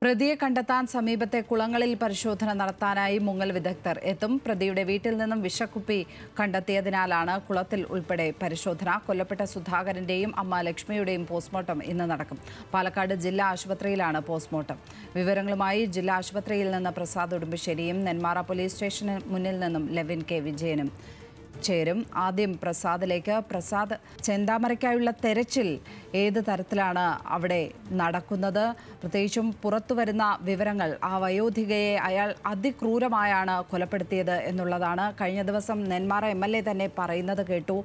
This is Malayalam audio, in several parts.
പ്രതിയെ കണ്ടെത്താൻ സമീപത്തെ കുളങ്ങളിൽ പരിശോധന നടത്താനായി മുങ്ങൽ വിദഗ്ധർ എത്തും. പ്രതിയുടെ വീട്ടിൽ നിന്നും വിഷക്കുപ്പി കണ്ടെത്തിയതിനാലാണ് കുളത്തിൽ ഉൾപ്പെടെ പരിശോധന. കൊല്ലപ്പെട്ട സുധാകരന്റെയും അമ്മ ലക്ഷ്മിയുടെയും പോസ്റ്റ്മോർട്ടം ഇന്ന് നടക്കും. പാലക്കാട് ജില്ലാ ആശുപത്രിയിലാണ് പോസ്റ്റ്മോർട്ടം. വിവരങ്ങളുമായി ജില്ലാ ആശുപത്രിയിൽ നിന്ന് പ്രസാദ് ഉടുമ്പശ്ശേരിയും നെന്മാറ പോലീസ് സ്റ്റേഷന് മുന്നിൽ നിന്നും ലെവിൻ കെ വിജയനും ചേരും. ആദ്യം പ്രസാദിലേക്ക്. പ്രസാദ്, ചെന്താമരയ്ക്കായുള്ള തെരച്ചിൽ ഏത് തരത്തിലാണ് അവിടെ നടക്കുന്നത്? പ്രത്യേകിച്ചും പുറത്തുവരുന്ന വിവരങ്ങൾ ആ വയോധികയെ അയാൾ അതിക്രൂരമായാണ് കൊലപ്പെടുത്തിയത് എന്നുള്ളതാണ്. കഴിഞ്ഞ ദിവസം നെന്മാറ MLA തന്നെ പറയുന്നത് കേട്ടു.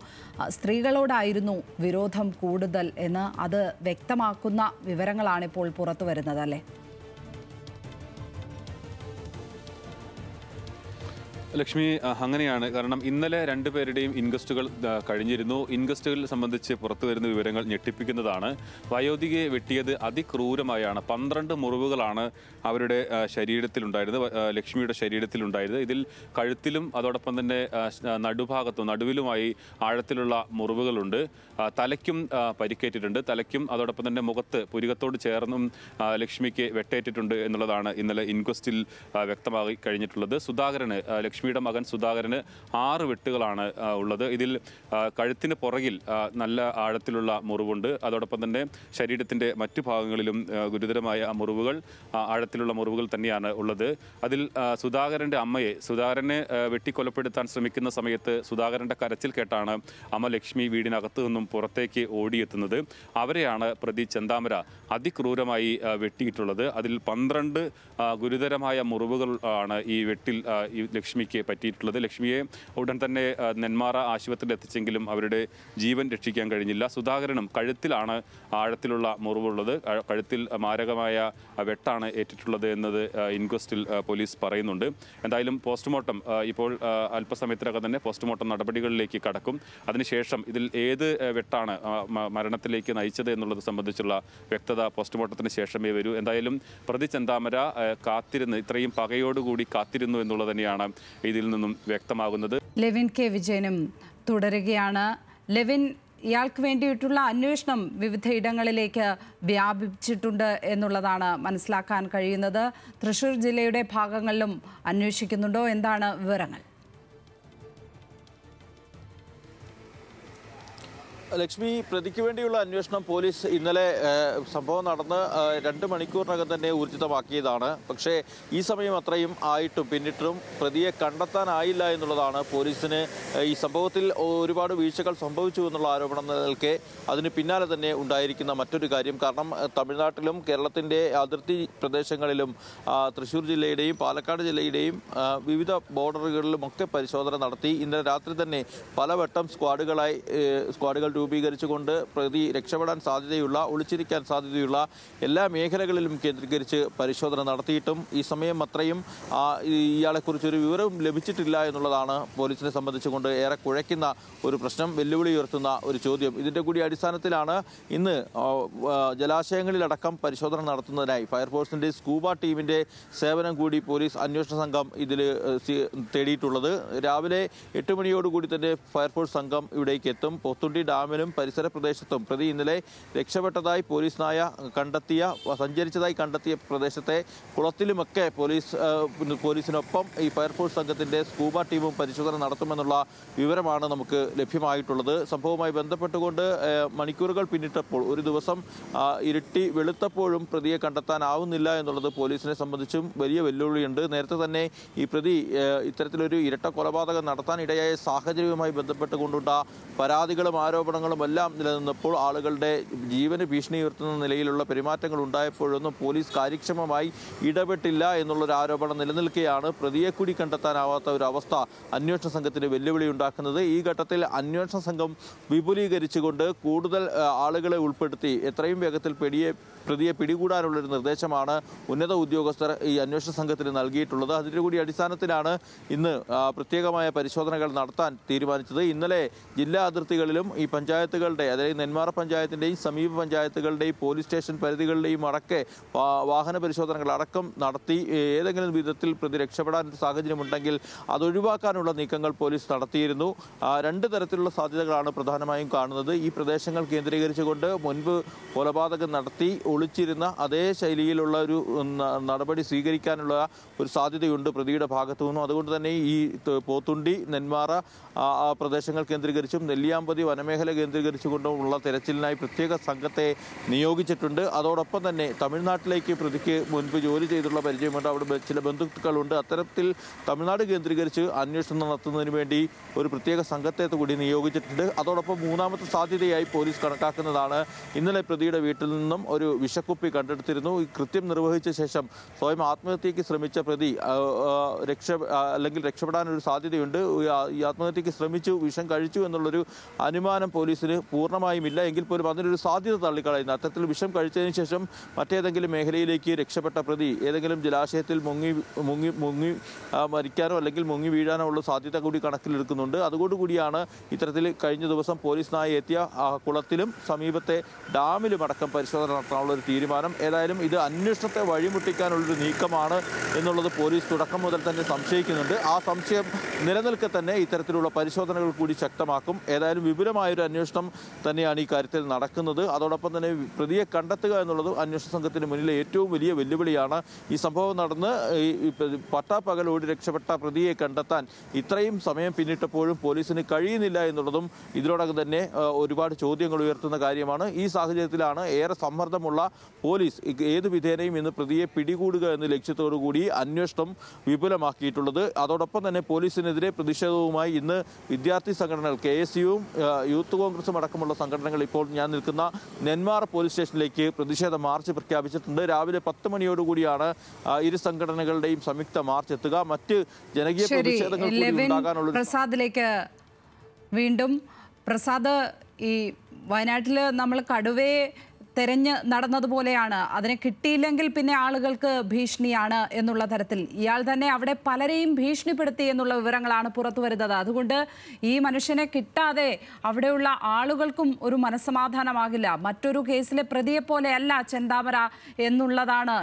സ്ത്രീകളോടായിരുന്നു വിരോധം കൂടുതൽ എന്ന്. അത് വ്യക്തമാക്കുന്ന വിവരങ്ങളാണിപ്പോൾ പുറത്തു വരുന്നത്, അല്ലേ? ലക്ഷ്മി, അങ്ങനെയാണ്. കാരണം ഇന്നലെ രണ്ടുപേരുടെയും ഇൻക്വസ്റ്റുകൾ കഴിഞ്ഞിരുന്നു. ഇൻക്വസ്റ്റുകൾ സംബന്ധിച്ച് പുറത്തു വരുന്ന വിവരങ്ങൾ ഞെട്ടിപ്പിക്കുന്നതാണ്. വയോധികയെ വെട്ടിയത് അതിക്രൂരമായാണ്. 12 മുറിവുകളാണ് അവരുടെ ശരീരത്തിലുണ്ടായിരുന്നത്, ലക്ഷ്മിയുടെ ശരീരത്തിലുണ്ടായിരുന്നത്. ഇതിൽ കഴുത്തിലും അതോടൊപ്പം തന്നെ നടുവിലുമായി ആഴത്തിലുള്ള മുറിവുകളുണ്ട്. തലയ്ക്കും പരിക്കേറ്റിട്ടുണ്ട്. തലയ്ക്കും അതോടൊപ്പം തന്നെ പുരികത്തോട് ചേർന്നും ലക്ഷ്മിക്ക് വെട്ടേറ്റിട്ടുണ്ട് എന്നുള്ളതാണ് ഇന്നലെ ഇൻക്വസ്റ്റിൽ വ്യക്തമാക്കി കഴിഞ്ഞിട്ടുള്ളത്. ലക്ഷ്മിയുടെ മകൻ സുധാകരന് 6 വെട്ടുകളാണ് ഉള്ളത്. ഇതിൽ കഴുത്തിന് പുറകിൽ നല്ല ആഴത്തിലുള്ള മുറിവുണ്ട്. അതോടൊപ്പം തന്നെ ശരീരത്തിൻ്റെ മറ്റു ഭാഗങ്ങളിലും ഗുരുതരമായ മുറിവുകൾ, ആഴത്തിലുള്ള മുറിവുകൾ തന്നെയാണ് ഉള്ളത്. അതിൽ സുധാകരനെ വെട്ടിക്കൊലപ്പെടുത്താൻ ശ്രമിക്കുന്ന സമയത്ത് സുധാകരൻ്റെ കരച്ചിൽ കേട്ടാണ് അമ്മ ലക്ഷ്മി വീടിനകത്തു നിന്നും പുറത്തേക്ക് ഓടിയെത്തുന്നത്. അവരെയാണ് പ്രതി ചെന്താമര അതിക്രൂരമായി വെട്ടിയിട്ടുള്ളത്. അതിൽ 12 ഗുരുതരമായ മുറിവുകൾ ആണ് ഈ വെട്ടിൽ ലക്ഷ്മിക്ക് പറ്റിയിട്ടുള്ളത്. ലക്ഷ്മിയെ ഉടൻ തന്നെ നെന്മാറ ആശുപത്രിയിൽ എത്തിച്ചെങ്കിലും അവരുടെ ജീവൻ രക്ഷിക്കാൻ കഴിഞ്ഞില്ല. സുധാകരനും കഴുത്തിലാണ് ആഴത്തിലുള്ള മുറിവുള്ളത്. കഴുത്തിൽ മാരകമായ വെട്ടാണ് ഏറ്റിട്ടുള്ളത് എന്നത് ഇൻക്വസ്റ്റിൽ പോലീസ് പറയുന്നുണ്ട്. എന്തായാലും പോസ്റ്റ്മോർട്ടം ഇപ്പോൾ അല്പസമയത്തിനകം തന്നെ പോസ്റ്റ്മോർട്ടം നടപടികളിലേക്ക് കടക്കും. അതിനുശേഷം ഇതിൽ ഏത് വെട്ടാണ് മരണത്തിലേക്ക് നയിച്ചത് എന്നുള്ളത് സംബന്ധിച്ചുള്ള വ്യക്തത പോസ്റ്റ്മോർട്ടത്തിന് ശേഷമേ വരൂ. എന്തായാലും പ്രതി ചെന്താമര ഇത്രയും പകയോടുകൂടി കാത്തിരുന്നു എന്നുള്ളത് തന്നെയാണ് ഇതിൽ നിന്നും വ്യക്തമാകുന്നത്. ലെവിൻ കെ വിജയനും തുടരുകയാണ്. ലെവിൻ, ഇയാൾക്ക് വേണ്ടിയിട്ടുള്ള അന്വേഷണം വിവിധ ഇടങ്ങളിലേക്ക് വ്യാപിച്ചിട്ടുണ്ട് എന്നുള്ളതാണ് മനസ്സിലാക്കാൻ കഴിയുന്നത്. തൃശ്ശൂർ ജില്ലയുടെ ഭാഗങ്ങളിലും അന്വേഷിക്കുന്നുണ്ടോ? എന്താണ് വിവരങ്ങൾ? ലക്ഷ്മി, പ്രതിക്ക് വേണ്ടിയുള്ള അന്വേഷണം പോലീസ് ഇന്നലെ സംഭവം നടന്ന് 2 മണിക്കൂറിനകം തന്നെ ഊർജിതമാക്കിയതാണ്. പക്ഷേ ഈ സമയം അത്രയും ആയിട്ടും പിന്നിട്ടും പ്രതിയെ കണ്ടെത്താനായില്ല എന്നുള്ളതാണ് പോലീസിന്. ഈ സംഭവത്തിൽ ഒരുപാട് വീഴ്ചകൾ സംഭവിച്ചു എന്നുള്ള ആരോപണം നിലനിൽക്കെ അതിന് പിന്നാലെ തന്നെ ഉണ്ടായിരിക്കുന്ന മറ്റൊരു കാര്യം, കാരണം തമിഴ്നാട്ടിലും കേരളത്തിൻ്റെ അതിർത്തി പ്രദേശങ്ങളിലും തൃശ്ശൂർ ജില്ലയുടെയും പാലക്കാട് ജില്ലയുടെയും വിവിധ ബോർഡറുകളിലുമൊക്കെ പരിശോധന നടത്തി. ഇന്നലെ രാത്രി തന്നെ പലവട്ടം സ്ക്വാഡുകൾ രൂപീകരിച്ചുകൊണ്ട് പ്രതി രക്ഷപ്പെടാൻ സാധ്യതയുള്ള, ഒളിച്ചിരിക്കാൻ സാധ്യതയുള്ള എല്ലാ മേഖലകളിലും കേന്ദ്രീകരിച്ച് പരിശോധന നടത്തിയിട്ടും ഈ സമയം അത്രയും ഇയാളെക്കുറിച്ചൊരു വിവരവും ലഭിച്ചിട്ടില്ല എന്നുള്ളതാണ് പോലീസിനെ സംബന്ധിച്ചുകൊണ്ട് ഏറെ കുഴയ്ക്കുന്ന ഒരു പ്രശ്നം, വെല്ലുവിളി ഉയർത്തുന്ന ഒരു ചോദ്യം. ഇതിൻ്റെ കൂടി അടിസ്ഥാനത്തിലാണ് ഇന്ന് ജലാശയങ്ങളിലടക്കം പരിശോധന നടത്തുന്നതിനായി ഫയർഫോഴ്സിൻ്റെ സ്കൂബ ടീമിൻ്റെ സേവനം കൂടി പോലീസ് അന്വേഷണ സംഘം ഇതിൽ തേടിയിട്ടുള്ളത്. രാവിലെ 8 മണിയോടുകൂടി തന്നെ ഫയർഫോഴ്സ് സംഘം ഇവിടേക്ക് എത്തും. പോത്തുണ്ടി ഡാമിലും പരിസര പ്രദേശത്തും പ്രതി ഇന്നലെ രക്ഷപ്പെട്ടതായി സഞ്ചരിച്ചതായി കണ്ടെത്തിയ പ്രദേശത്തെ കുളത്തിലുമൊക്കെ പോലീസിനൊപ്പം ഈ ഫയർഫോഴ്സ് സംഘത്തിൻ്റെ സ്കൂബ ടീമും പരിശോധന നടത്തുമെന്നുള്ള വിവരമാണ് നമുക്ക് ലഭ്യമായിട്ടുള്ളത്. സംഭവവുമായി ബന്ധപ്പെട്ടുകൊണ്ട് മണിക്കൂറുകൾ പിന്നിട്ടപ്പോൾ, ഒരു ദിവസം ഇരുട്ടി വെളുത്തപ്പോഴും പ്രതിയെ കണ്ടെത്താനാവുന്നില്ല എന്നുള്ളത് പോലീസിനെ സംബന്ധിച്ചും വലിയ വെല്ലുവിളിയുണ്ട്. നേരത്തെ തന്നെ ഈ പ്രതി ഇത്തരത്തിലൊരു ഇരട്ട കൊലപാതകം നടത്താൻ ഇടയായ സാഹചര്യവുമായി ബന്ധപ്പെട്ടുകൊണ്ടുള്ള പരാതികളും ആരോപണങ്ങളും എല്ലാം നിലനിന്നപ്പോൾ, ആളുകളുടെ ജീവന് ഭീഷണി ഉയർത്തുന്ന നിലയിലുള്ള പെരുമാറ്റങ്ങൾ ഉണ്ടായപ്പോഴൊന്നും പോലീസ് കാര്യക്ഷമമായി ഇടപെട്ടില്ല എന്നുള്ളൊരു ആരോപണം നിലനിൽക്കെയാണ് പ്രതിയെ കൂടി കണ്ടെത്താനാവാത്ത ഒരു അവസ്ഥ അന്വേഷണ സംഘത്തിന് വെല്ലുവിളി ഉണ്ടാക്കുന്നത്. ഈ ഘട്ടത്തിൽ അന്വേഷണ സംഘം വിപുലീകരിച്ചുകൊണ്ട് കൂടുതൽ ആളുകളെ ഉൾപ്പെടുത്തി എത്രയും വേഗത്തിൽ പ്രതിയെ പിടികൂടാനുള്ളൊരു നിർദ്ദേശമാണ് ഉന്നത ഉദ്യോഗസ്ഥർ ഈ അന്വേഷണ സംഘത്തിന് നൽകിയിട്ടുള്ളത്. അതിൻ്റെ കൂടി അടിസ്ഥാനത്തിലാണ് ഇന്ന് പ്രത്യേകമായ പരിശോധനകൾ നടത്താൻ തീരുമാനിച്ചത്. ഇന്നലെ ജില്ലാ അതിർത്തികളിലും ഈ പഞ്ചായത്ത് പഞ്ചായത്തുകളുടെ, അതായത് നെന്മാറ പഞ്ചായത്തിൻ്റെയും സമീപ പഞ്ചായത്തുകളുടെയും പോലീസ് സ്റ്റേഷൻ പരിധികളുടെയും അടക്കെ വാഹന പരിശോധനകൾ അടക്കം നടത്തി ഏതെങ്കിലും വിധത്തിൽ പ്രതി രക്ഷപ്പെടാൻ സാഹചര്യമുണ്ടെങ്കിൽ അതൊഴിവാക്കാനുള്ള നീക്കങ്ങൾ പോലീസ് നടത്തിയിരുന്നു. രണ്ട് തരത്തിലുള്ള സാധ്യതകളാണ് പ്രധാനമായും കാണുന്നത്. ഈ പ്രദേശങ്ങൾ കേന്ദ്രീകരിച്ചുകൊണ്ട് മുൻപ് കൊലപാതകം നടത്തി ഒളിച്ചിരുന്ന അതേ ശൈലിയിലുള്ള ഒരു നടപടി സ്വീകരിക്കാനുള്ള ഒരു സാധ്യതയുണ്ട് പ്രതിയുടെ ഭാഗത്തു നിന്നും. അതുകൊണ്ട് തന്നെ ഈ പോത്തുണ്ടി, നെന്മാറ പ്രദേശങ്ങൾ കേന്ദ്രീകരിച്ചും നെല്ലിയാമ്പതി വനമേഖല കേന്ദ്രീകരിച്ചുകൊണ്ടുമുള്ള തെരച്ചിലിനായി പ്രത്യേക സംഘത്തെ നിയോഗിച്ചിട്ടുണ്ട്. അതോടൊപ്പം തന്നെ തമിഴ്നാട്ടിലേക്ക് പ്രതിക്ക് മുൻപ് ജോലി ചെയ്തുള്ള പരിചയമുണ്ട്, അവിടെ ചില ബന്ധുക്കളുണ്ട്. അത്തരത്തിൽ തമിഴ്നാട് കേന്ദ്രീകരിച്ച് അന്വേഷണം നടത്തുന്നതിന് വേണ്ടി ഒരു പ്രത്യേക സംഘത്തെ കൂടി നിയോഗിച്ചിട്ടുണ്ട്. അതോടൊപ്പം മൂന്നാമത്തെ സാധ്യതയായി പോലീസ് കണക്കാക്കുന്നതാണ് ഇന്നലെ പ്രതിയുടെ വീട്ടിൽ നിന്നും ഒരു വിഷക്കുപ്പി കണ്ടെടുത്തിരുന്നു. ഈ കൃത്യം നിർവഹിച്ച ശേഷം സ്വയം ആത്മഹത്യയ്ക്ക് ശ്രമിച്ച പ്രതി രക്ഷപ്പെടാനൊരു സാധ്യതയുണ്ട്. ഈ ആത്മഹത്യയ്ക്ക് ശ്രമിച്ചു, വിഷം കഴിച്ചു എന്നുള്ളൊരു അനുമാനം പോലീസിന് പൂർണ്ണമായും ഇല്ല. എങ്കിൽ പോലും അതിനൊരു സാധ്യത തള്ളിക്കളയുന്നു. അത്തരത്തിൽ വിഷം കഴിച്ചതിന് ശേഷം മറ്റേതെങ്കിലും മേഖലയിലേക്ക് രക്ഷപ്പെട്ട പ്രതി ഏതെങ്കിലും ജലാശയത്തിൽ മുങ്ങി മരിക്കാനോ അല്ലെങ്കിൽ മുങ്ങി വീഴാനോ ഉള്ള സാധ്യത കൂടി കണക്കിലെടുക്കുന്നുണ്ട്. അതുകൊണ്ടുകൂടിയാണ് ഇത്തരത്തിൽ കഴിഞ്ഞ ദിവസം പോലീസിനായി എത്തിയ കുളത്തിലും സമീപത്തെ ഡാമിലും അടക്കം പരിശോധന നടത്താനുള്ള ഒരു തീരുമാനം. ഏതായാലും ഇത് അന്വേഷണത്തെ വഴിമുട്ടിക്കാനുള്ളൊരു നീക്കമാണ് എന്നുള്ളത് പോലീസ് തുടക്കം മുതൽ തന്നെ സംശയിക്കുന്നുണ്ട്. ആ സംശയം നിലനിൽക്കെ തന്നെ ഇത്തരത്തിലുള്ള പരിശോധനകൾ കൂടി ശക്തമാക്കും. ഏതായാലും വിപുലമായൊരു അന്വേഷണം തന്നെയാണ് ഈ കാര്യത്തിൽ നടക്കുന്നത്. അതോടൊപ്പം തന്നെ പ്രതിയെ കണ്ടെത്തുക എന്നുള്ളത് അന്വേഷണ സംഘത്തിന് മുന്നിലെ ഏറ്റവും വലിയ വെല്ലുവിളിയാണ്. ഈ സംഭവം നടന്ന് പട്ടാപ്പകൽ ഓടി രക്ഷപ്പെട്ട പ്രതിയെ കണ്ടെത്താൻ ഇത്രയും സമയം പിന്നിട്ടപ്പോഴും പോലീസിന് കഴിയുന്നില്ല എന്നുള്ളതും ഇതിനോടകം തന്നെ ഒരുപാട് ചോദ്യങ്ങൾ ഉയർത്തുന്ന കാര്യമാണ്. ഈ സാഹചര്യത്തിലാണ് ഏറെ സമ്മർദ്ദമുള്ള പോലീസ് ഏത് വിധേനയും ഇന്ന് പ്രതിയെ പിടികൂടുക എന്ന ലക്ഷ്യത്തോടു കൂടി അന്വേഷണം വിപുലമാക്കിയിട്ടുള്ളത്. അതോടൊപ്പം തന്നെ പോലീസിനെതിരെ പ്രതിഷേധവുമായി ഇന്ന് വിദ്യാർത്ഥി സംഘടനകൾ, KSUവും യൂത്ത് കോൺഗ്രസും അടക്കമുള്ള സംഘടനകൾ ഇപ്പോൾ ഞാൻ നിൽക്കുന്ന നെന്മാറ പോലീസ് സ്റ്റേഷനിലേക്ക് പ്രതിഷേധ മാർച്ച് പ്രഖ്യാപിച്ചിട്ടുണ്ട്. രാവിലെ 10 മണിയോടുകൂടിയാണ് ഇരു സംഘടനകളുടെയും സംയുക്ത മാർച്ച് എത്തുക. മറ്റ് ജനകീയ പ്രതിഷേധങ്ങൾ കൂടി ഉണ്ടാകാനുള്ള. പ്രസാദിലേക്ക് വീണ്ടും. പ്രസാദ്, ഈ വയനാട്ടിൽ നമ്മൾ കടുവയെ തെരഞ്ഞ് നടന്നതുപോലെയാണ്. അതിനെ കിട്ടിയില്ലെങ്കിൽ പിന്നെ ആളുകൾക്ക് ഭീഷണിയാണ് എന്നുള്ള തരത്തിൽ ഇയാൾ തന്നെ അവിടെ പലരെയും ഭീഷണിപ്പെടുത്തി എന്നുള്ള വിവരങ്ങളാണ് പുറത്തു വരുന്നത്. അതുകൊണ്ട് ഈ മനുഷ്യനെ കിട്ടാതെ അവിടെയുള്ള ആളുകൾക്കും ഒരു മനസ്സമാധാനമാകില്ല. മറ്റൊരു കേസിലെ പ്രതിയെപ്പോലെയല്ല ചെന്താമര എന്നുള്ളതാണ്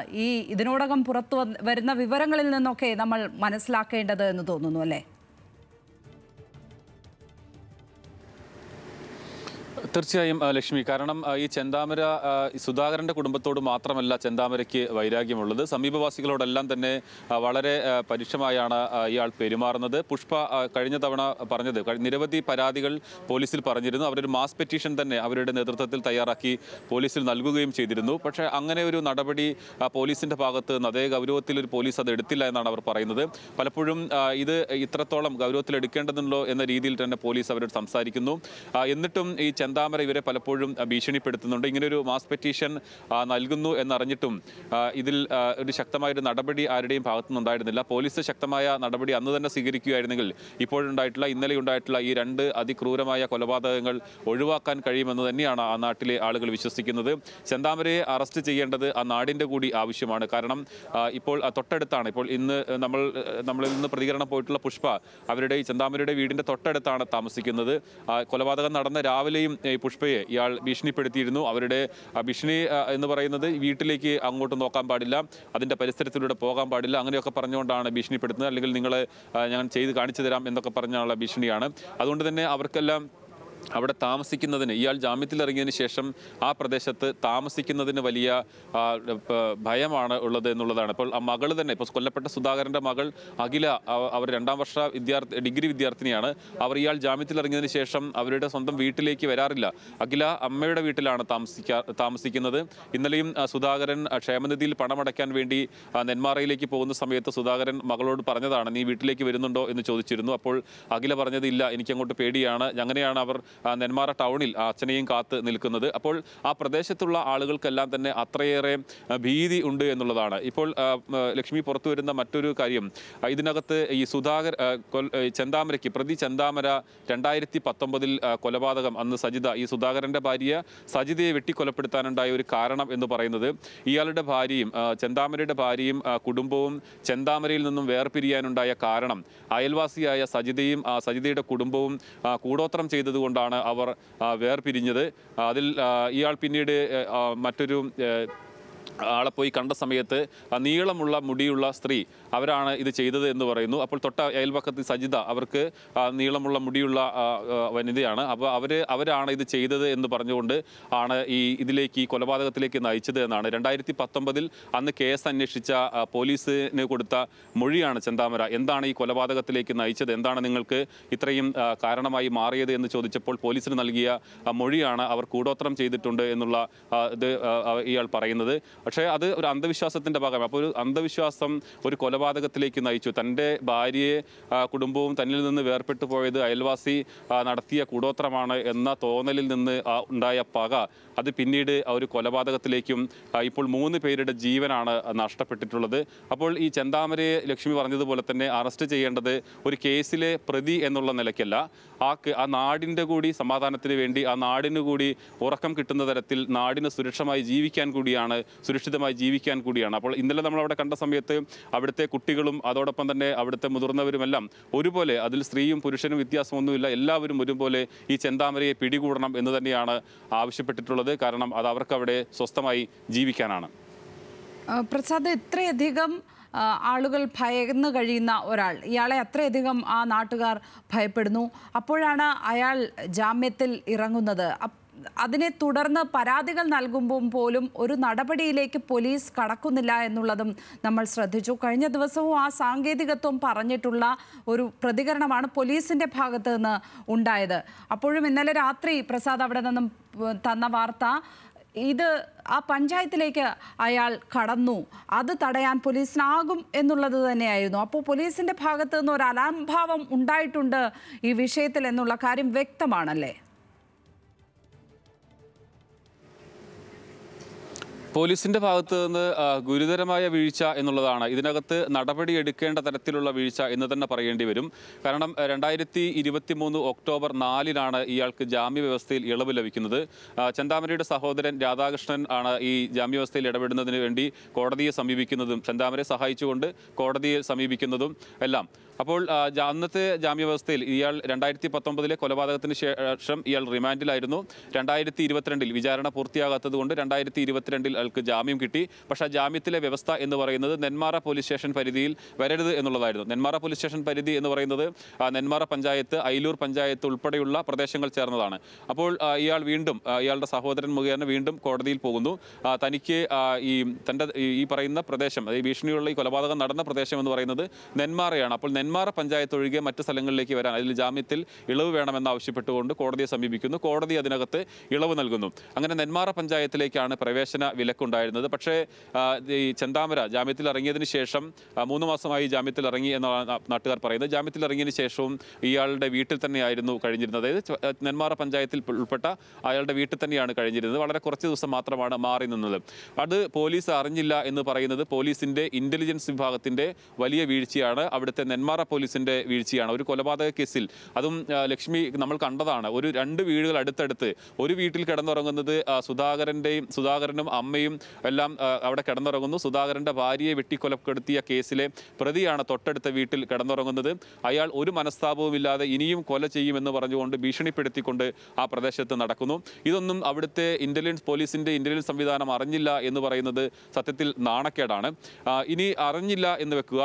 ഇതിനോടകം പുറത്തു വരുന്ന വിവരങ്ങളിൽ നിന്നൊക്കെ നമ്മൾ മനസ്സിലാക്കേണ്ടത് എന്ന് തോന്നുന്നു, അല്ലേ? തീർച്ചയായും ലക്ഷ്മി, കാരണം ഈ ചെന്താമര സുധാകരന്റെ കുടുംബത്തോട് മാത്രമല്ല ചെന്താമരയ്ക്ക് വൈരാഗ്യമുള്ളത്. സമീപവാസികളോടെല്ലാം തന്നെ വളരെ പരുഷമായാണ് ഇയാൾ പെരുമാറുന്നത്. പുഷ്പ കഴിഞ്ഞ തവണ പറഞ്ഞത് നിരവധി പരാതികൾ പോലീസിൽ പറഞ്ഞിരുന്നു. അവരൊരു മാസ് പെറ്റീഷൻ തന്നെ അവരുടെ നേതൃത്വത്തിൽ തയ്യാറാക്കി പോലീസിൽ നൽകുകയും ചെയ്തിരുന്നു. പക്ഷേ അങ്ങനെ ഒരു നടപടി പോലീസിന്റെ ഭാഗത്ത് നിന്ന് അതേ ഗൗരവത്തിൽ ഒരു പോലീസ് അത് എടുത്തില്ല എന്നാണ് അവർ പറയുന്നത്. പലപ്പോഴും ഇത് ഇത്രത്തോളം ഗൗരവത്തിൽ എടുക്കേണ്ടതുണ്ടോ എന്ന രീതിയിൽ തന്നെ പോലീസ് അവരോട് സംസാരിക്കുന്നു. എന്നിട്ടും ഈ ചെന്താമര ഇവരെ പലപ്പോഴും ഭീഷണിപ്പെടുത്തുന്നുണ്ട്. ഇങ്ങനെയൊരു മാസ് പെറ്റീഷൻ നൽകുന്നു എന്നറിഞ്ഞിട്ടും ഇതിൽ ഒരു ശക്തമായൊരു നടപടി ആരുടെയും ഭാഗത്തുനിന്നുണ്ടായിരുന്നില്ല. പോലീസ് ശക്തമായ നടപടി അന്ന് തന്നെ സ്വീകരിക്കുകയായിരുന്നെങ്കിൽ ഇന്നലെ ഉണ്ടായിട്ടുള്ള ഈ 2 അതിക്രൂരമായ കൊലപാതകങ്ങൾ ഒഴിവാക്കാൻ കഴിയുമെന്ന് തന്നെയാണ് ആ നാട്ടിലെ ആളുകൾ വിശ്വസിക്കുന്നത്. ചെന്താമരയെ അറസ്റ്റ് ചെയ്യേണ്ടത് ആ നാടിൻ്റെ കൂടി ആവശ്യമാണ്. കാരണം ഇപ്പോൾ തൊട്ടടുത്താണ്, ഇപ്പോൾ നമ്മളിൽ നിന്ന് പ്രതികരണം പോയിട്ടുള്ള പുഷ്പ അവരുടെ ഈ ചെന്താമരയുടെ വീടിൻ്റെ തൊട്ടടുത്താണ് താമസിക്കുന്നത്. കൊലപാതകം നടന്ന രാവിലെയും പുഷ്പയെ ഇയാൾ ഭീഷണിപ്പെടുത്തിയിരുന്നു. അവരുടെ ഭീഷണി എന്ന് പറയുന്നത് വീട്ടിലേക്ക് അങ്ങോട്ട് നോക്കാൻ പാടില്ല, അതിൻ്റെ പരിസരത്തിലൂടെ പോകാൻ പാടില്ല, അങ്ങനെയൊക്കെ പറഞ്ഞുകൊണ്ടാണ് ഭീഷണിപ്പെടുത്തുന്നത്. അല്ലെങ്കിൽ ഞാൻ ചെയ്ത് കാണിച്ചു തരാം എന്നൊക്കെ പറഞ്ഞുള്ള ഭീഷണിയാണ്. അതുകൊണ്ട് തന്നെ അവർക്കെല്ലാം അവിടെ താമസിക്കുന്നതിന്, ഇയാൾ ജാമ്യത്തിൽ ഇറങ്ങിയതിന് ശേഷം ആ പ്രദേശത്ത് താമസിക്കുന്നതിന് വലിയ ഭയമാണ് ഉള്ളത് എന്നുള്ളതാണ്. ഇപ്പോൾ ആ മകൾ തന്നെ, ഇപ്പോൾ കൊല്ലപ്പെട്ട സുധാകരൻ്റെ മകൾ അഖില, അവർ 2ാം വർഷ ഡിഗ്രി വിദ്യാർത്ഥിനിയാണ്. അവർ ഇയാൾ ജാമ്യത്തിൽ ഇറങ്ങിയതിന് ശേഷം അവരുടെ സ്വന്തം വീട്ടിലേക്ക് വരാറില്ല. അഖില അമ്മയുടെ വീട്ടിലാണ് താമസിക്കുന്നത്. ഇന്നലെയും സുധാകരൻ ക്ഷേമനിധിയിൽ പണമടയ്ക്കാൻ വേണ്ടി നെന്മാറയിലേക്ക് പോകുന്ന സമയത്ത് സുധാകരൻ മകളോട് പറഞ്ഞതാണ്, നീ വീട്ടിലേക്ക് വരുന്നുണ്ടോ എന്ന് ചോദിച്ചിരുന്നു. അപ്പോൾ അഖില പറഞ്ഞത് ഇല്ല, എനിക്കങ്ങോട്ട് പേടിയാണ്. അങ്ങനെയാണ് അവർ നെന്മാറ ടൗണിൽ അച്ഛനെയും കാത്ത് നിൽക്കുന്നത്. അപ്പോൾ ആ പ്രദേശത്തുള്ള ആളുകൾക്കെല്ലാം തന്നെ അത്രയേറെ ഭീതി ഉണ്ട് എന്നുള്ളതാണ്. ഇപ്പോൾ ലക്ഷ്മി പുറത്തു വരുന്ന മറ്റൊരു കാര്യം, ഇതിനകത്ത് ഈ ചെന്താമരയ്ക്ക് പ്രതി ചെന്താമര 2019 കൊലപാതകം, അന്ന് സജിത, ഈ സുധാകരന്റെ ഭാര്യ സജിതയെ വെട്ടിക്കൊലപ്പെടുത്താനുണ്ടായ ഒരു കാരണം എന്ന് പറയുന്നത് ഇയാളുടെ ഭാര്യയും ചെന്താമരയുടെ ഭാര്യയും കുടുംബവും ചെന്താമരയിൽ നിന്നും വേർപിരിയാനുണ്ടായ കാരണം അയൽവാസിയായ സജിതയും സജിതയുടെ കുടുംബവും കൂടോത്രം ചെയ്തതുകൊണ്ടാണ് കൊണ്ടാണ് അവർ വേർപിരിഞ്ഞത്. അതിൽ ഇയാൾ പിന്നീട് മറ്റൊരു ആളെ പോയി കണ്ട സമയത്ത് നീളമുള്ള മുടിയുള്ള സ്ത്രീ അവരാണ് ഇത് ചെയ്തത് എന്ന് പറയുന്നു. അപ്പോൾ തൊട്ട അയൽപക്കത്ത് സജിത, അവർക്ക് നീളമുള്ള മുടിയുള്ള വനിതയാണ്. അപ്പോൾ അവരാണ് ഇത് ചെയ്തത് എന്ന് പറഞ്ഞുകൊണ്ട് ആണ് ഈ കൊലപാതകത്തിലേക്ക് നയിച്ചത് എന്നാണ് 2019 അന്ന് കേസ് അന്വേഷിച്ച പോലീസിന് കൊടുത്ത മൊഴിയാണ് ചെന്താമര. എന്താണ് ഈ കൊലപാതകത്തിലേക്ക് നയിച്ചത്, എന്താണ് നിങ്ങൾക്ക് ഇത്രയും കാരണമായി മാറിയത് എന്ന് ചോദിച്ചപ്പോൾ പോലീസിന് നൽകിയ മൊഴിയാണ് അവർ കൂടോത്രം ചെയ്തിട്ടുണ്ട് എന്നുള്ള ഇത് ഇയാൾ പറയുന്നത്. പക്ഷേ അത് ഒരു അന്ധവിശ്വാസത്തിൻ്റെ ഭാഗമാണ്. അപ്പോൾ ഒരു അന്ധവിശ്വാസം ഒരു കൊലപാതകത്തിലേക്ക് നയിച്ചു. തൻ്റെ ഭാര്യയെ, കുടുംബവും തന്നിൽ നിന്ന് വേർപെട്ടു പോയത് അയൽവാസി നടത്തിയ കൂടോത്രമാണ് എന്ന തോന്നലിൽ നിന്ന് ഉണ്ടായ പക അത് പിന്നീട് ഒരു കൊലപാതകത്തിലേക്കും ഇപ്പോൾ 3 പേരുടെ ജീവനാണ് നഷ്ടപ്പെട്ടിട്ടുള്ളത്. അപ്പോൾ ഈ ചെന്താമരയെ ലക്ഷ്മി പറഞ്ഞതുപോലെ തന്നെ അറസ്റ്റ് ചെയ്യേണ്ടത് ഒരു കേസിലെ പ്രതി എന്നുള്ള നിലയ്ക്കല്ല, ആ നാടിൻ്റെ കൂടി സമാധാനത്തിന് വേണ്ടി, ആ നാടിന് കൂടി ഉറക്കം കിട്ടുന്ന തരത്തിൽ നാടിന് സുരക്ഷിതമായി ജീവിക്കാൻ കൂടിയാണ്. അപ്പോൾ ഇന്നലെ നമ്മൾ അവിടെ കണ്ട സമയത്ത് അവിടുത്തെ കുട്ടികളും അതോടൊപ്പം തന്നെ അവിടുത്തെ മുതിർന്നവരുമെല്ലാം ഒരുപോലെ, അതിൽ സ്ത്രീയും പുരുഷനും വ്യത്യാസമൊന്നുമില്ല, എല്ലാവരും ഒരുപോലെ ഈ ചെന്താമരയെ പിടികൂടണം എന്ന് തന്നെയാണ് ആവശ്യപ്പെട്ടിട്ടുള്ളത്. കാരണം അത് അവർക്ക് അവിടെ സ്വസ്ഥമായി ജീവിക്കാനാണ്. പ്രസാദ്, ഇത്രയധികം ആളുകൾ ഭയന്ന് കഴിയുന്ന ഒരാൾ, ഇയാളെ അത്രയധികം ആ നാട്ടുകാർ ഭയപ്പെടുന്നു. അപ്പോഴാണ് അയാൾ ജാമ്യത്തിൽ ഇറങ്ങുന്നത്. അതിനെ തുടർന്ന് പരാതികൾ നൽകുമ്പോൾ പോലും ഒരു നടപടിയിലേക്ക് പോലീസ് കടക്കുന്നില്ല എന്നുള്ളതും നമ്മൾ ശ്രദ്ധിച്ചു. കഴിഞ്ഞ ദിവസവും ആ സാങ്കേതികത്വം പറഞ്ഞിട്ടുള്ള ഒരു പ്രതികരണമാണ് പോലീസിൻ്റെ ഭാഗത്ത് നിന്ന് ഉണ്ടായത്. അപ്പോഴും ഇന്നലെ രാത്രി പ്രസാദ് അവിടെ നിന്നും തന്ന വാർത്ത, ഇത് ആ പഞ്ചായത്തിലേക്ക് അയാൾ കടന്നു, അത് തടയാൻ പോലീസിനാകും എന്നുള്ളത് തന്നെയായിരുന്നു. അപ്പോൾ പോലീസിൻ്റെ ഭാഗത്ത് നിന്ന് ഒരു അലംഭാവം ഉണ്ടായിട്ടുണ്ട് ഈ വിഷയത്തിൽ എന്നുള്ള കാര്യം വ്യക്തമാണല്ലേ? പോലീസിന്റെ ഭാഗത്ത് നിന്ന് ഗുരുതരമായ വീഴ്ച എന്നുള്ളതാണ്. ഇതിനകത്ത് നടപടി എടുക്കേണ്ട തരത്തിലുള്ള വീഴ്ച എന്ന് തന്നെ പറയേണ്ടി വരും. കാരണം 2023 ഒക്ടോബർ 4 ഇയാൾക്ക് ജാമ്യവ്യവസ്ഥയിൽ ഇളവ് ലഭിക്കുന്നത്. ചെന്താമരയുടെ സഹോദരൻ രാധാകൃഷ്ണൻ ആണ് ഈ ജാമ്യവ്യവസ്ഥയിൽ ഇടപെടുന്നതിന് വേണ്ടി കോടതിയെ സമീപിക്കുന്നതും ചെന്താമരയെ സഹായിച്ചുകൊണ്ട് കോടതിയെ സമീപിക്കുന്നതും എല്ലാം. അപ്പോൾ അന്നത്തെ ജാമ്യവ്യവസ്ഥയിൽ ഇയാൾ 2019 കൊലപാതകത്തിന് ശേഷം ഇയാൾ റിമാൻഡിലായിരുന്നു. 2022 വിചാരണ പൂർത്തിയാകാത്തത് കൊണ്ട് 2022 അയാൾക്ക് ജാമ്യം കിട്ടി. പക്ഷേ ആ ജാമ്യത്തിലെ വ്യവസ്ഥ എന്ന് പറയുന്നത് നെന്മാറ പോലീസ് സ്റ്റേഷൻ പരിധിയിൽ വരരുത് എന്നുള്ളതായിരുന്നു. നെന്മാറ പോലീസ് സ്റ്റേഷൻ പരിധി എന്ന് പറയുന്നത് നെന്മാറ പഞ്ചായത്ത്, അയിലൂർ പഞ്ചായത്ത് ഉൾപ്പെടെയുള്ള പ്രദേശങ്ങൾ ചേർന്നതാണ്. അപ്പോൾ ഇയാൾ വീണ്ടും ഇയാളുടെ സഹോദരൻ മുഖേന വീണ്ടും കോടതിയിൽ പോകുന്നു. തനിക്ക് തൻ്റെ ഈ പറയുന്ന പ്രദേശം, ഈ ഭീഷണിയുള്ള ഈ കൊലപാതകം നടന്ന പ്രദേശം എന്ന് പറയുന്നത് നെന്മാറയാണ്. അപ്പോൾ നെന്മാറ പഞ്ചായത്ത് ഒഴികെ മറ്റ് സ്ഥലങ്ങളിലേക്ക് വരാൻ, അതിൽ ജാമ്യത്തിൽ ഇളവ് വേണമെന്നാവശ്യപ്പെട്ടുകൊണ്ട് കോടതിയെ സമീപിക്കുന്നു. കോടതി അതിനകത്ത് ഇളവ് നൽകുന്നു. അങ്ങനെ നെന്മാറ പഞ്ചായത്തിലേക്കാണ് പ്രവേശന വിലക്കുണ്ടായിരുന്നത്. പക്ഷേ ഈ ചെന്താമര ജാമ്യത്തിൽ ഇറങ്ങിയതിന് ശേഷം 3 മാസമായി ജാമ്യത്തിൽ ഇറങ്ങി എന്നാണ് നാട്ടുകാർ പറയുന്നത്. ജാമ്യത്തിൽ ഇറങ്ങിയതിന് ശേഷവും ഇയാളുടെ വീട്ടിൽ തന്നെയായിരുന്നു കഴിഞ്ഞിരുന്നത്. അതായത് നെന്മാറ പഞ്ചായത്തിൽ ഉൾപ്പെട്ട അയാളുടെ വീട്ടിൽ തന്നെയാണ് കഴിഞ്ഞിരുന്നത്. വളരെ കുറച്ച് ദിവസം മാത്രമാണ് മാറി നിന്നത്. അത് പോലീസ് അറിഞ്ഞില്ല എന്ന് പറയുന്നത് പോലീസിൻ്റെ ഇൻ്റലിജൻസ് വിഭാഗത്തിൻ്റെ വലിയ വീഴ്ചയാണ്. അവിടുത്തെ നെന്മാറ പോലീസിൻ്റെ വീഴ്ചയാണ്. ഒരു കൊലപാതക കേസിൽ, അതും ലക്ഷ്മി നമ്മൾ കണ്ടതാണ്, 2 വീടുകൾ അടുത്തടുത്ത്, ഒരു വീട്ടിൽ കിടന്നുറങ്ങുന്നത് സുധാകരനും അമ്മയും എല്ലാം അവിടെ കിടന്നുറങ്ങുന്നു. സുധാകരൻ്റെ ഭാര്യയെ വെട്ടിക്കൊലപ്പെടുത്തിയ കേസിലെ പ്രതിയാണ് തൊട്ടടുത്ത വീട്ടിൽ കിടന്നുറങ്ങുന്നത്. അയാൾ ഒരു മനസ്താപവുമില്ലാതെ ഇനിയും കൊല ചെയ്യുമെന്ന് പറഞ്ഞുകൊണ്ട് ഭീഷണിപ്പെടുത്തിക്കൊണ്ട് ആ പ്രദേശത്ത് നടക്കുന്നു. ഇതൊന്നും അവിടുത്തെ പോലീസിൻ്റെ ഇൻ്റലിജൻസ് സംവിധാനം അറിഞ്ഞില്ല എന്ന് പറയുന്നത് സത്യത്തിൽ നാണക്കേടാണ്. ഇനി അറിഞ്ഞില്ല എന്ന് വെക്കുക,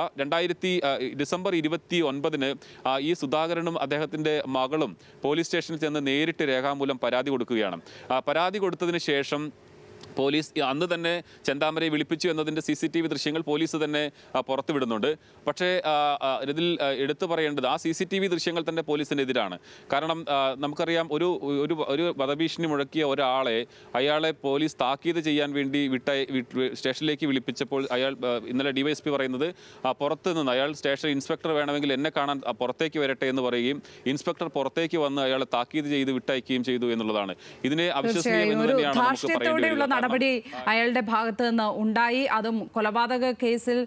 ഡിസംബർ 29 ഈ സുധാകരനും അദ്ദേഹത്തിൻ്റെ മകളും പോലീസ് സ്റ്റേഷനിൽ ചെന്ന് നേരിട്ട് രേഖാമൂലം പരാതി കൊടുക്കുകയാണ്. പരാതി കൊടുത്തതിന് ശേഷം പോലീസ് അന്ന് തന്നെ ചെന്താമരയെ വിളിപ്പിച്ചു എന്നതിൻ്റെ CCTV ദൃശ്യങ്ങൾ പോലീസ് തന്നെ പുറത്തുവിടുന്നുണ്ട്. പക്ഷേ ഇതിൽ എടുത്തു പറയേണ്ടത് ആ CCTV ദൃശ്യങ്ങൾ തന്നെ പോലീസിനെതിരാണ്. കാരണം നമുക്കറിയാം, ഒരു വധഭീഷണി മുഴക്കിയ അയാളെ പോലീസ് താക്കീത് ചെയ്യാൻ വേണ്ടി സ്റ്റേഷനിലേക്ക് വിളിപ്പിച്ചപ്പോൾ ഇന്നലെ DYSP പറയുന്നത് പുറത്ത് നിന്ന് അയാൾ സ്റ്റേഷൻ ഇൻസ്പെക്ടർ വേണമെങ്കിൽ എന്നെ കാണാൻ പുറത്തേക്ക് വരട്ടെ എന്ന് പറയുകയും ഇൻസ്പെക്ടർ പുറത്തേക്ക് വന്ന് അയാളെ താക്കീത് ചെയ്ത് വിട്ടയക്കുകയും ചെയ്തു എന്നുള്ളതാണ്. ഇതിനെ അവിശ്വസനീയം എന്ന് തന്നെയാണ് നമുക്ക് പറയേണ്ടി വരുന്നത്. നടപടി അയാളുടെ ഭാഗത്ത് നിന്ന് ഉണ്ടായി. അതും കൊലപാതക കേസിൽ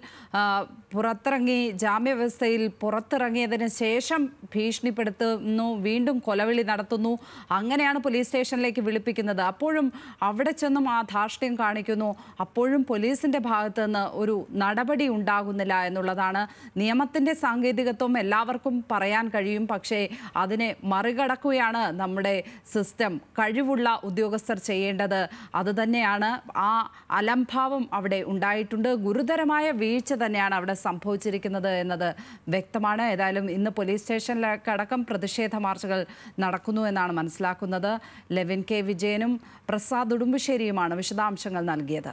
പുറത്തിറങ്ങി ജാമ്യവ്യവസ്ഥയിൽ പുറത്തിറങ്ങിയതിന് ശേഷം ഭീഷണിപ്പെടുത്തുന്നു, വീണ്ടും കൊലവിളി നടത്തുന്നു. അങ്ങനെയാണ് പോലീസ് സ്റ്റേഷനിലേക്ക് വിളിപ്പിക്കുന്നത്. അപ്പോഴും അവിടെ ചെന്നും ആ ധാർഷ്ട്യം കാണിക്കുന്നു. അപ്പോഴും പോലീസിന്റെ ഭാഗത്ത് നിന്ന് ഒരു നടപടി ഉണ്ടാകുന്നില്ല എന്നുള്ളതാണ്. നിയമത്തിന്റെ സാങ്കേതികത്വം എല്ലാവർക്കും പറയാൻ കഴിയും, പക്ഷേ അതിനെ മറികടക്കുകയാണ് നമ്മുടെ സിസ്റ്റം. കഴിവുള്ള ഉദ്യോഗസ്ഥർ ചെയ്യേണ്ടത് അതുതന്നെയാണ്. ആ അലംഭാവം അവിടെ ഉണ്ടായിട്ടുണ്ട്. ഗുരുതരമായ വീഴ്ച തന്നെയാണ് അവിടെ സംഭവിച്ചിരിക്കുന്നത് എന്നത് വ്യക്തമാണ്. ഏതായാലും ഇന്ന് പോലീസ് സ്റ്റേഷനിലടക്കം പ്രതിഷേധ മാർച്ചുകൾ നടക്കുന്നു എന്നാണ് മനസ്സിലാക്കുന്നത്. ലെവിൻ കെ വിജയനും പ്രസാദ് ഉടുമ്പശ്ശേരിയുമാണ് വിശദാംശങ്ങൾ നൽകിയത്.